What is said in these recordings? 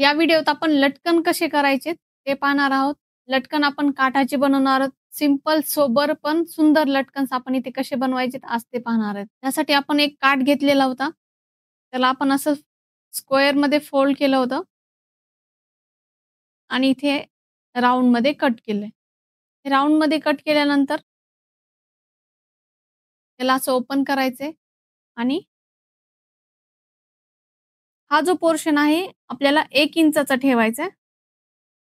या व्हिडिओत आपण लटकन कसे करायचे ते पाहणार आहोत. लटकन आपण काठाचे बनवणार आहोत. सिंपल, सोबर पण सुंदर लटकन्स आपण इथे कसे बनवायचे आज ते पाहणार आहेत. त्यासाठी आपण एक काठ घेतलेला होता. त्याला आपण असं स्क्वेअरमध्ये फोल्ड केलं होतं आणि इथे राउंडमध्ये कट केलंय. राउंडमध्ये कट केल्यानंतर त्याला असं ओपन करायचंय आणि हा जो पोर्शन आहे आपल्याला 1 इंचाचा ठेवायचा आहे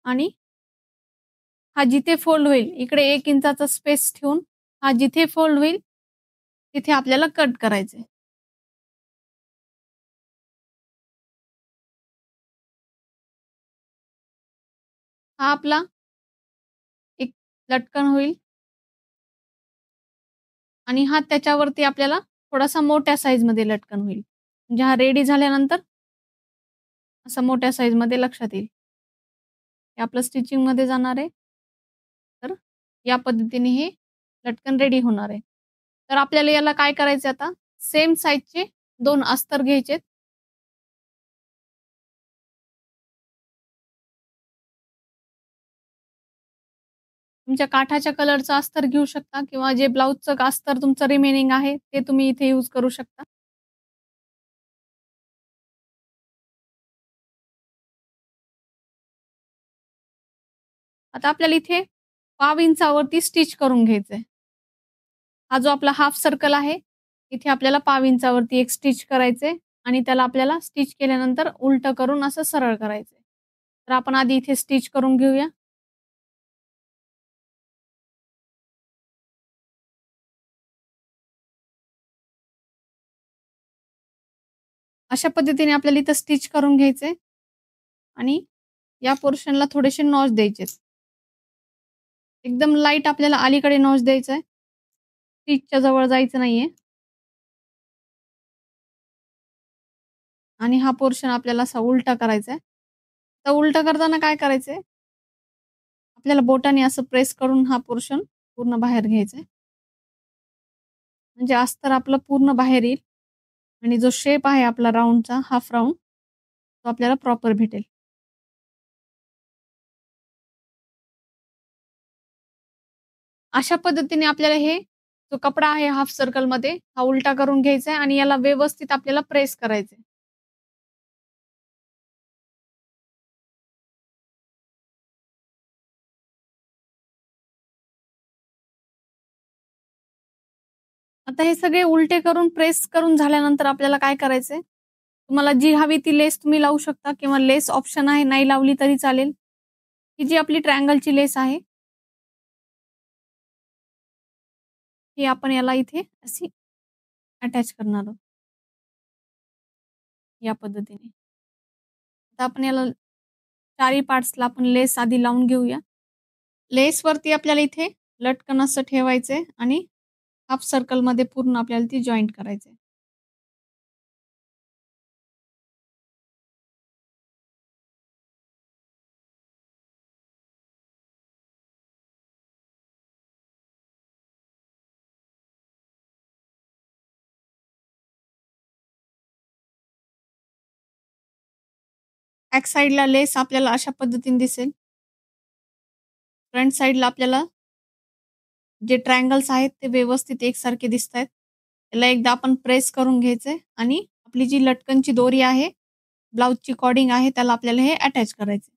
आणि हा जिथे फोल्ड होईल इकडे 1 इंचाचा स्पेस ठेवून हा जिथे फोल्ड होईल तिथे आपल्याला कट करायचंय. हा आपला एक लटकन होईल आणि हा त्याच्यावरती आपल्याला थोडासा मोठ्या साइजमध्ये लटकन होईल. म्हणजे हा रेडी झाल्यानंतर असं मोठ्या साइजमध्ये लक्षात येईल. हे आपलं स्टिचिंगमध्ये जाणार आहे. तर या पद्धतीने हे लटकन रेडी होणार आहे. तर आपल्याला याला काय करायचं आता सेम साइजचे 2 अस्तर घ्यायचेत. तुमच्या काठाच्या कलरचं अस्तर घेऊ शकता किंवा जे ब्लाउजचं अस्तर तुमचं रिमेनिंग आहे ते तुम्ही इथे यूज करू शकता. आता आपल्याला इथे पाव इंचावरती स्टिच करून घ्यायचंय. हा जो आपला हाफ सर्कल आहे, इथे आपल्याला पाव इंचावरती एक स्टिच करायचंय आणि त्याला आपल्याला स्टिच केल्यानंतर उलटं करून असं सरळ करायचंय. तर आपण आधी इथे स्टिच करून घेऊया. अशा पद्धतीने आपल्याला इथं स्टिच करून घ्यायचंय आणि या पोर्शनला थोडेसे नॉच द्यायचेत. एकदम लाईट आपल्याला अलीकडे नॉच द्यायचा आहे. स्टिचच्या जवळ जायचं नाहीये. आणि हा पोर्शन आपल्याला असा उलटा करायचा आहे. तर उलटा करताना काय करायचंय? आपल्याला बोटाने असं प्रेस करून हा पोर्शन पूर्ण बाहेर घ्यायचा आहे. म्हणजे अस्तर आपलं पूर्ण बाहेर येईल आणि जो शेप आहे आपला राउंडचा, हाफ राउंड तो आपल्याला प्रॉपर भेटेल. अशा पद्धतीने आपल्याला हे जो कपडा आहे हाफ सर्कलमध्ये हा उलटा करून घ्यायचा आहे आणि याला व्यवस्थित आपल्याला प्रेस करायचंय. आता हे सगळे उलटे करून प्रेस करून झाल्यानंतर आपल्याला काय करायचंय? तुम्हाला जी हवी ती लेस तुम्ही लावू शकता किंवा लेस ऑप्शन आहे, नाही लावली तरी चालेल. ही जी आपली ट्रायंगलची लेस आहे, ही आपण याला इथे अशी अटॅच करणार आहोत, या पद्धतीने. आता आपण याला चारही पार्ट्सला आपण लेस आधी लावून घेऊया. लेसवरती आपल्याला इथे लटकन असं ठेवायचंय आणि हाफ सर्कलमध्ये पूर्ण आपल्याला ती जॉइंट करायचंय. बॅक साइडला लेस आपल्याला अशा पद्धतीने दिसेल. फ्रंट साइडला आपल्याला जे ट्रायंगल्स आहेत ते व्यवस्थित एकसारखे दिसतायत. त्याला एकदा आपण प्रेस करून घ्यायचंय आणि आपली जी लटकनची दोरी आहे, ब्लाउजची कॉर्डिंग आहे त्याला आपल्याला हे अटॅच करायचं.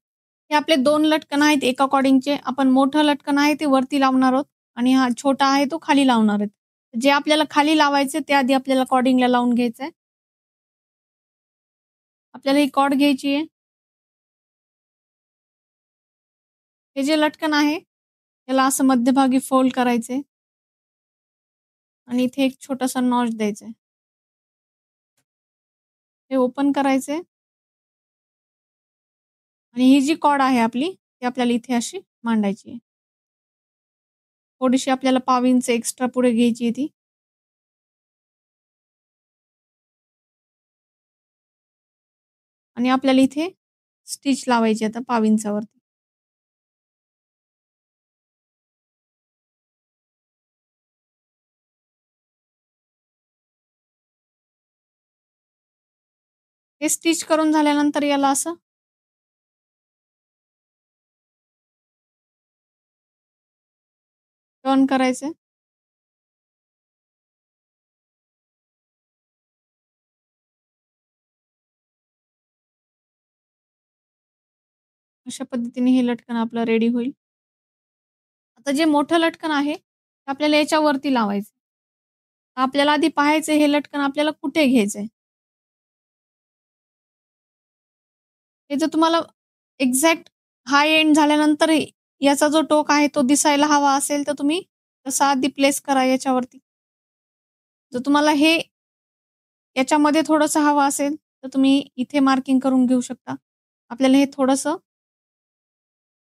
हे आपले 2 लटकन आहेत एका कॉर्डिंगचे. आपण मोठं लटकन आहे ते वरती लावणार आहोत आणि हा छोटा आहे तो खाली लावणार आहेत. जे आपल्याला खाली लावायचे ते आधी आपल्याला कॉर्डिंगला लावून घ्यायचंय. आपल्याला ही कॉर्ड घ्यायची आहे. हे जे लटकन आहे त्याला असं मध्यभागी फोल्ड करायचंय आणि इथे एक छोटासा नॉच द्यायचा आहे. हे ओपन करायचंय आणि ही जी कॉर्ड आहे आपली ती आपल्याला इथे अशी मांडायची आहे. थोडीशी आपल्याला पाव इंच एक्स्ट्रा पुढे घ्यायची आहे ती. आणि आपल्याला इथे स्टिच लावायची आता पाव इंचावरती. हे स्टिच करून झाल्यानंतर याला असं टर्न करायचे. अशा पद्धतीने हे लटकन आपलं रेडी होईल. आता जे मोठं लटकन आहे, ते आपल्याला याच्यावरती लावायचं. आपल्याला आधी पाहायचं हे लटकन आपल्याला कुठे घ्यायचंय. हे जर तुम्हाला एक्झॅक्ट हा एंड झाल्यानंतर याचा जो टोक आहे तो दिसायला हवा असेल, तर तुम्ही तसा आधी प्लेस करा याच्यावरती. जर तुम्हाला हे याच्यामध्ये थोडंसं हवं असेल, तर तुम्ही इथे मार्किंग करून घेऊ शकता. आपल्याला हे थोडंसं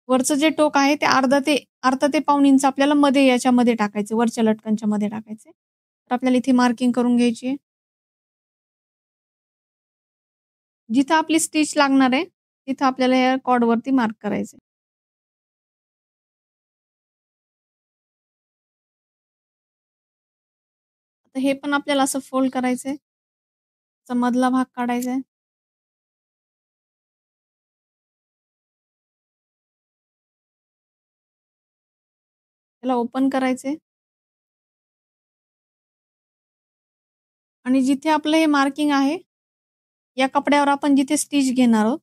वरचं जे टोक आहे ते अर्धा ते पाऊण इंच आपल्याला मध्ये याच्यामध्ये टाकायचे, वरच्या लटकनच्या मध्ये टाकायचे. तर आपल्याला इथे मार्किंग करून घ्यायची आहे. जिथं आपली स्टिच लागणार आहे, तिथं आपल्याला या कॉर्डवरती मार्क करायचं. आता हे पण आपल्याला असं फोल्ड करायचंय. त्याचा मधला भाग काढायचा आहे. त्याला ओपन करायचे आणि जिथे आपलं हे मार्किंग आहे, या कपड्यावर आपण जिथे स्टिच घेणार आहोत,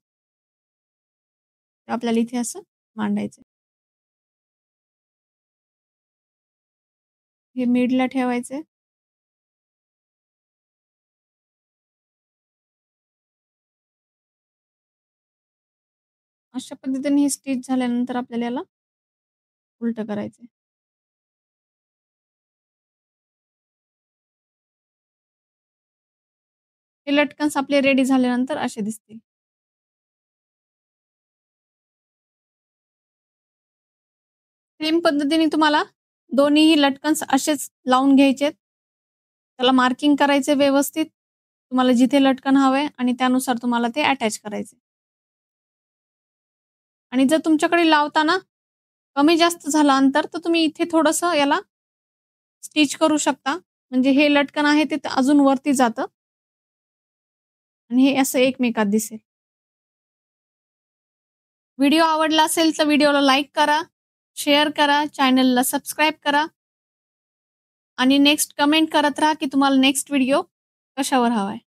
ते आपल्याला इथे असं मांडायचं. हे मिडला ठेवायचे. अशा पद्धतीने हे स्टिच झाल्यानंतर आपल्याला याला उलटं करायचंय. हे लटकन्स आपले रेडी झाल्यानंतर असे दिसतील. सेम पद्धतीने तुम्हाला दोन्हीही लटकन्स असेच लावून घ्यायचेत. त्याला मार्किंग करायचे व्यवस्थित. तुम्हाला जिथे लटकन हवंय आणि त्यानुसार तुम्हाला ते अटॅच करायचे. आणि जर तुमच्याकडे लावताना कमी जास्त झालं अंतर, तर तुम्ही इथे थोडंसं याला स्टिच करू शकता. म्हणजे हे लटकन आहे ते अजून वरती जातं आणि हे असं एकमेकात दिसेल. व्हिडिओ आवडला असेल तर व्हिडिओला लाईक करा, शेअर करा, चॅनलला सबस्क्राईब करा आणि नेक्स्ट कमेंट करत राहा की तुम्हाला नेक्स्ट व्हिडिओ कशावर हवाय.